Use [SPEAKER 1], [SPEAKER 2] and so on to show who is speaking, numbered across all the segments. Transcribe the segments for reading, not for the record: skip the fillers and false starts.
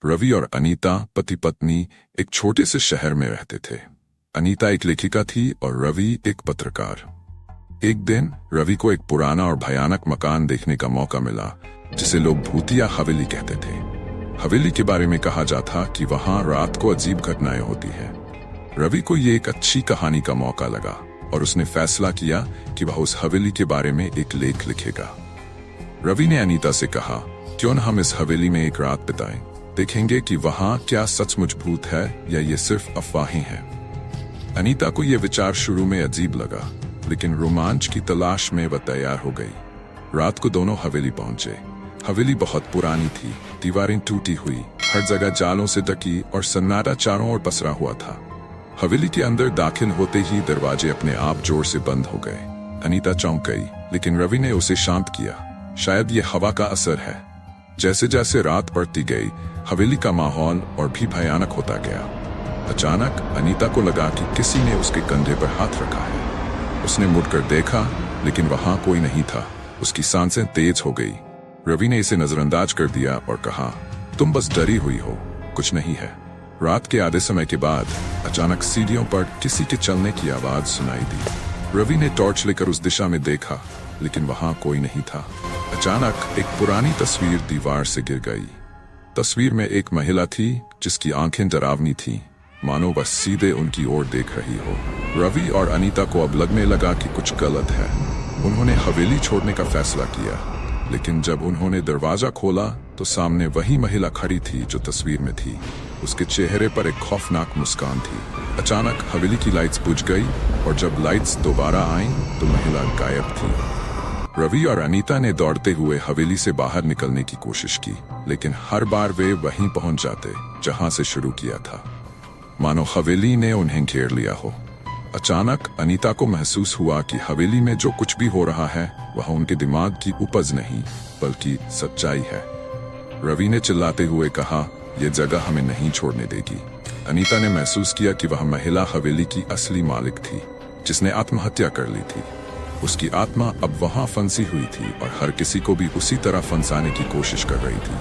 [SPEAKER 1] रवि और अनीता पति पत्नी एक छोटे से शहर में रहते थे। अनीता एक लेखिका थी और रवि एक पत्रकार। एक दिन रवि को एक पुराना और भयानक मकान देखने का मौका मिला, जिसे लोग भूतिया हवेली कहते थे। हवेली के बारे में कहा जाता कि वहां रात को अजीब घटनाएं होती है। रवि को ये एक अच्छी कहानी का मौका लगा और उसने फैसला किया कि वह उस हवेली के बारे में एक लेख लिखेगा। रवि ने अनीता से कहा, क्यों न हम इस हवेली में एक रात बिताएं, देखेंगे कि वहां क्या सचमुच भूत है या ये सिर्फ अफवाहें हैं। अनीता को यह विचार शुरू में अजीब लगा, लेकिन रोमांच की तलाश में वह तैयार हो गई। रात को दोनों हवेली पहुंचे। हवेली बहुत पुरानी थी, दीवारें टूटी हुई, हर जगह जालों से ढकी और सन्नाटा चारों ओर पसरा हुआ था। हवेली के अंदर दाखिल होते ही दरवाजे अपने आप जोर से बंद हो गए। अनीता चौंक गई, लेकिन रवि ने उसे शांत किया। शायद ये हवा का असर है। जैसे जैसे रात बढ़ती गई, हवेली का माहौल और भी भयानक होता गया। अचानक अनीता को लगा कि किसी ने उसके कंधे पर हाथ रखा है। उसने मुड़कर देखा, लेकिन वहां कोई नहीं था। उसकी सांसें तेज हो गई। रवि ने इसे नजरअंदाज कर दिया और कहा, तुम बस डरी हुई हो, कुछ नहीं है। रात के आधे समय के बाद अचानक सीढ़ियों पर किसी के चलने की आवाज सुनाई दी। रवि ने टॉर्च लेकर उस दिशा में देखा, लेकिन वहां कोई नहीं था। अचानक एक पुरानी तस्वीर दीवार से गिर गई। तस्वीर में एक महिला थी जिसकी आंखें डरावनी थीं, मानो बस सीधे उनकी ओर देख रही हो। रवि और अनीता को अब लगने लगा कि कुछ गलत है। उन्होंने हवेली छोड़ने का फैसला किया, लेकिन जब उन्होंने दरवाजा खोला तो सामने वही महिला खड़ी थी जो तस्वीर में थी। उसके चेहरे पर एक खौफनाक मुस्कान थी। अचानक हवेली की लाइट्स बुझ गई और जब लाइट्स दोबारा आईं तो महिला गायब थी। रवि और अनीता ने दौड़ते हुए हवेली से बाहर निकलने की कोशिश की, लेकिन हर बार वे वहीं पहुंच जाते जहां से शुरू किया था, मानो हवेली ने उन्हें घेर लिया हो। अचानक अनीता को महसूस हुआ कि हवेली में जो कुछ भी हो रहा है वह उनके दिमाग की उपज नहीं, बल्कि सच्चाई है। रवि ने चिल्लाते हुए कहा, यह जगह हमें नहीं छोड़ने देगी। अनीता ने महसूस किया कि वह महिला हवेली की असली मालिक थी, जिसने आत्महत्या कर ली थी। उसकी आत्मा अब वहां फंसी हुई थी और हर किसी को भी उसी तरह फंसाने की कोशिश कर रही थी।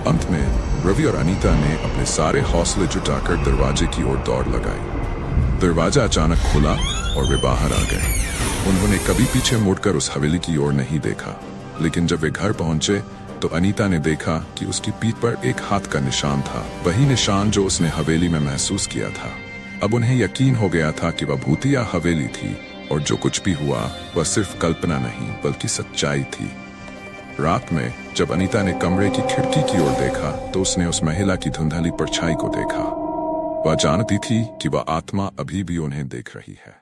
[SPEAKER 1] अंत में रवि और अनीता ने अपने सारे हौसले जुटाकर दरवाजे की ओर दौड़ लगाई। दरवाजा अचानक खुला और वे बाहर आ गए। उन्होंने कभी पीछे मुड़कर उस हवेली की ओर नहीं देखा, लेकिन जब वे घर पहुंचे तो अनीता ने देखा कि उसकी पीठ पर एक हाथ का निशान था, वही निशान जो उसने हवेली में महसूस किया था। अब उन्हें यकीन हो गया था कि वह भूतिया हवेली थी और जो कुछ भी हुआ वह सिर्फ कल्पना नहीं बल्कि सच्चाई थी। रात में जब अनीता ने कमरे की खिड़की की ओर देखा तो उसने उस महिला की धुंधली परछाई को देखा। वह जानती थी कि वह आत्मा अभी भी उन्हें देख रही है।